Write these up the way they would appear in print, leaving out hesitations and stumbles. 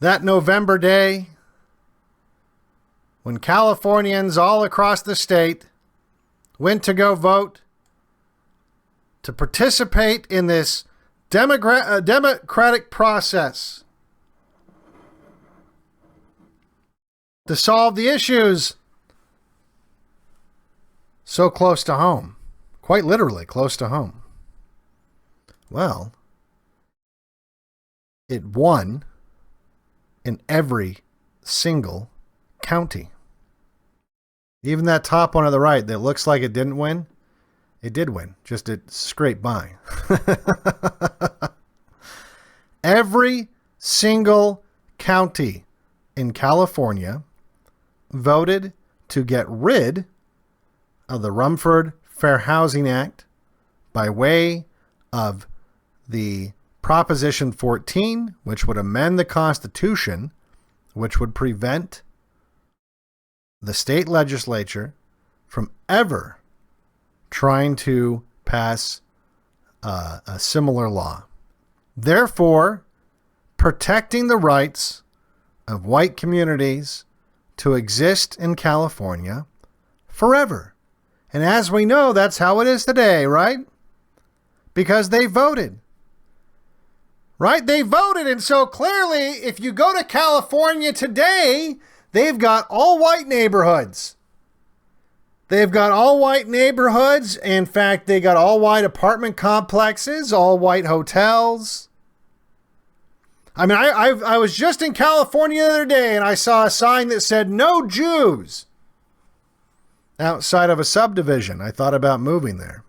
that November day when Californians all across the state went to go vote to participate in this democratic process to solve the issues so close to home, quite literally close to home. Well, it won in every single county. Even that top one on the right that looks like it didn't win, it did win. Just it scraped by. Every single county in California voted to get rid of the Rumford Fair Housing Act by way of the Proposition 14, which would amend the Constitution, which would prevent the state legislature from ever trying to pass a similar law. Therefore, protecting the rights of white communities to exist in California forever. And as we know, that's how it is today, right? Because they voted. Right? They voted. And so clearly, if you go to California today, they've got all white neighborhoods. They've got all white neighborhoods. In fact, they got all white apartment complexes, all white hotels. I mean, I was just in California the other day and I saw a sign that said no Jews outside of a subdivision. I thought about moving there.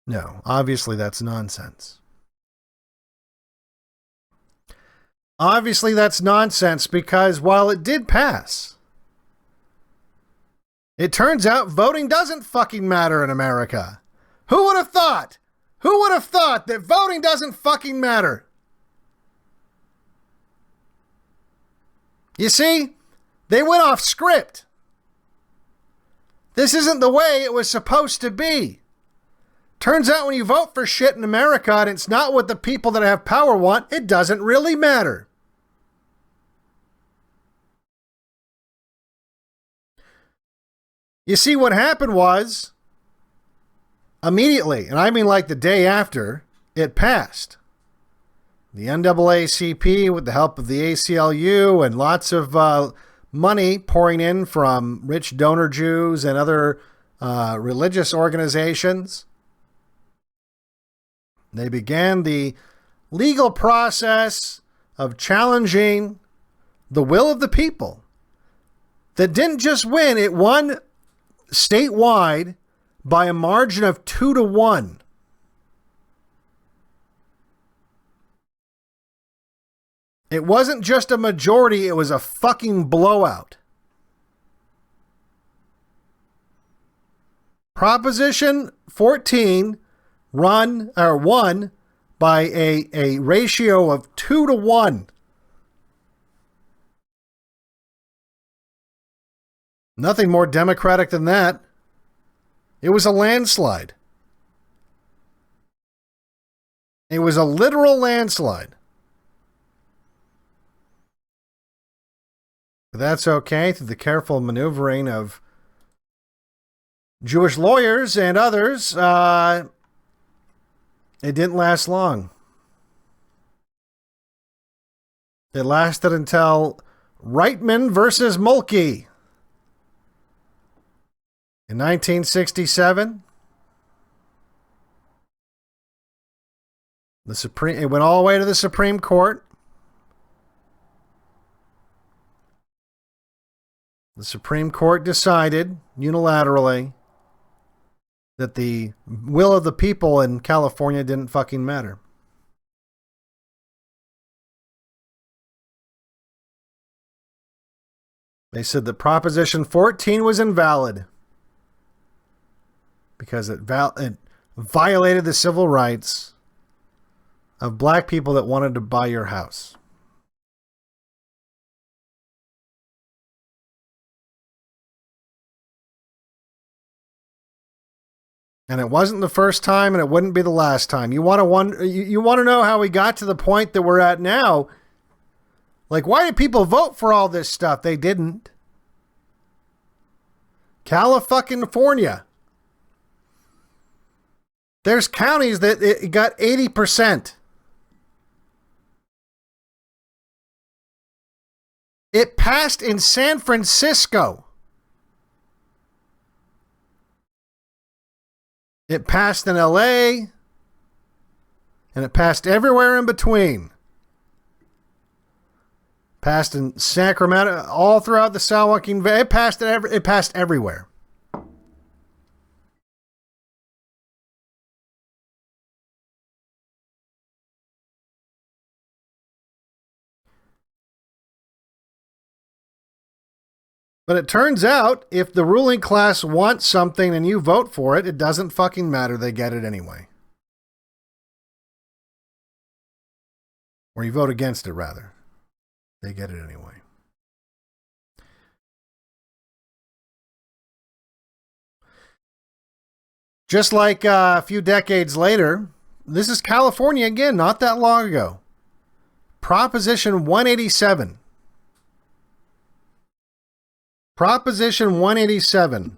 No, obviously that's nonsense. Obviously that's nonsense because while it did pass, it turns out voting doesn't fucking matter in America. Who would have thought? Who would have thought that voting doesn't fucking matter? You see, they went off script. This isn't the way it was supposed to be. Turns out when you vote for shit in America and it's not what the people that have power want, it doesn't really matter. You see, what happened was, immediately, and I mean like the day after, it passed. The NAACP, with the help of the ACLU and lots of money pouring in from rich donor Jews and other religious organizations, they began the legal process of challenging the will of the people that didn't just win, it won statewide by a margin of 2-1. It wasn't just a majority, it was a fucking blowout. Proposition 14 won by a ratio of 2-1. Nothing more democratic than that. It was a landslide. It was a literal landslide. But that's okay through the careful maneuvering of Jewish lawyers and others. It didn't last long. It lasted until Reitman versus Mulkey. In 1967, it went all the way to the Supreme Court. The Supreme Court decided unilaterally that the will of the people in California didn't fucking matter. They said that Proposition 14 was invalid because it violated the civil rights of black people that wanted to buy your house. And it wasn't the first time, and it wouldn't be the last time. You want to know how we got to the point that we're at now? Like, why did people vote for all this stuff? They didn't. California. There's counties that it got 80%. It passed in San Francisco. It passed in LA. And it passed everywhere in between. Passed in Sacramento, all throughout the San Joaquin Valley. It passed everywhere. But it turns out, if the ruling class wants something and you vote for it, it doesn't fucking matter. They get it anyway. Or you vote against it, rather. They get it anyway. Just like a few decades later, this is California again, not that long ago. Proposition 187. Proposition 187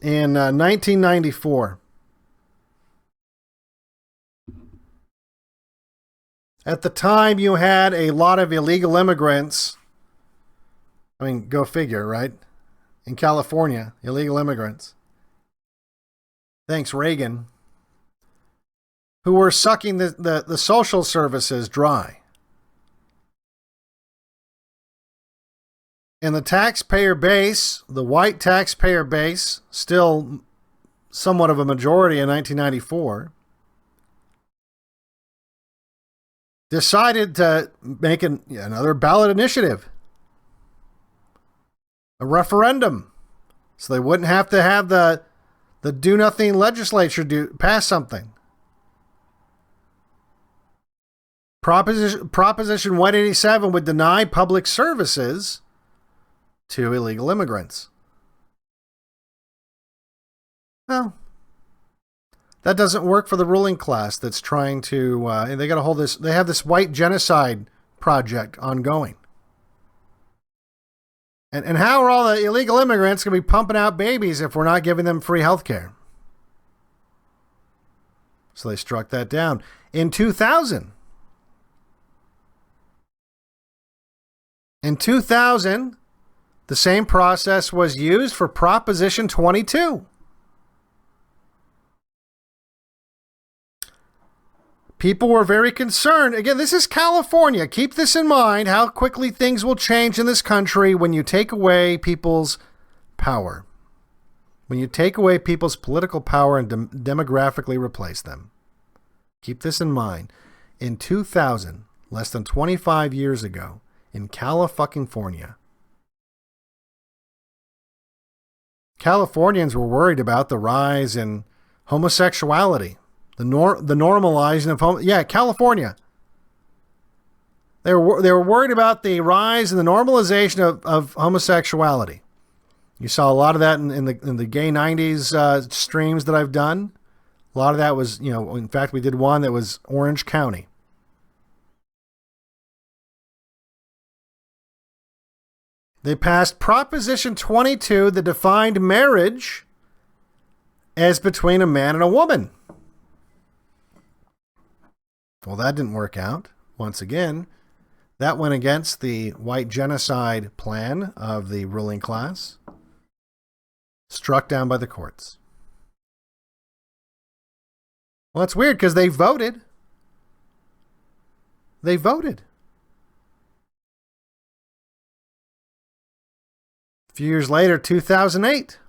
in 1994. At the time, you had a lot of illegal immigrants. I mean, go figure, right? In California, illegal immigrants. Thanks, Reagan. Who were sucking the social services dry. And the taxpayer base, the white taxpayer base, still somewhat of a majority in 1994, decided to make another ballot initiative, a referendum, so they wouldn't have to have the do-nothing legislature pass something. Proposition 187 would deny public services to illegal immigrants. Well, that doesn't work for the ruling class that's trying to, they got to hold this, they have this white genocide project ongoing. And how are all the illegal immigrants going to be pumping out babies if we're not giving them free health care? So they struck that down. In 2000, the same process was used for Proposition 22. People were very concerned. Again, this is California. Keep this in mind, how quickly things will change in this country when you take away people's power. When you take away people's political power and demographically replace them. Keep this in mind. In 2000, less than 25 years ago, in California, Californians were worried about the rise in homosexuality, the normalizing of California. They were worried about the rise and the normalization of homosexuality. You saw a lot of that in the gay 90s streams that I've done. A lot of that was, in fact, we did one that was Orange County. They passed Proposition 22 that defined marriage as between a man and a woman. Well, that didn't work out. Once again, that went against the white genocide plan of the ruling class. Struck down by the courts. Well, it's weird because they voted. They voted. A few years later, 2008.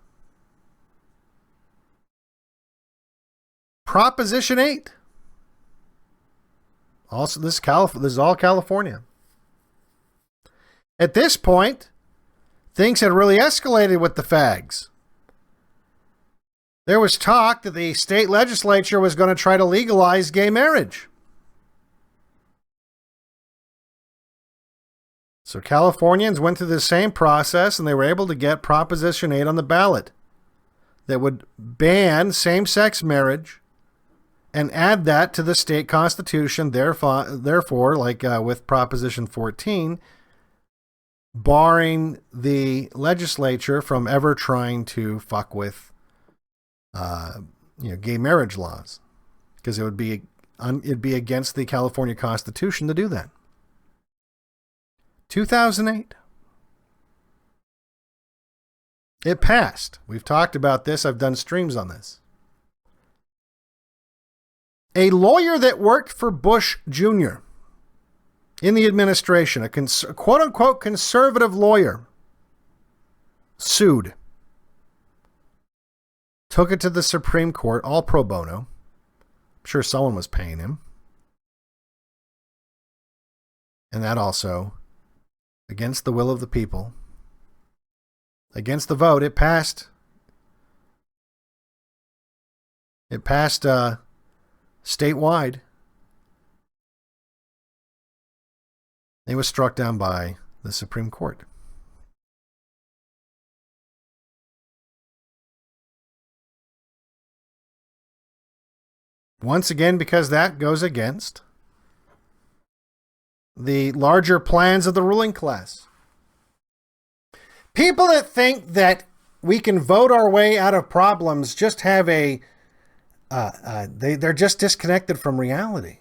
Proposition 8. Also, this is all California. At this point, things had really escalated with the fags. There was talk that the state legislature was going to try to legalize gay marriage. So Californians went through the same process and they were able to get Proposition 8 on the ballot. that would ban same-sex marriage and add that to the state constitution, therefore like with Proposition 14, barring the legislature from ever trying to fuck with gay marriage laws, because it'd be against the California Constitution to do that. 2008. It passed. We've talked about this. I've done streams on this. A lawyer that worked for Bush Jr. in the administration, a quote-unquote conservative lawyer, sued. Took it to the Supreme Court, all pro bono. I'm sure someone was paying him. And that also, against the will of the people, against the vote, it passed. It passed statewide. It was struck down by the Supreme Court. Once again, because that goes against the larger plans of the ruling class. People that think that we can vote our way out of problems just have they're just disconnected from reality.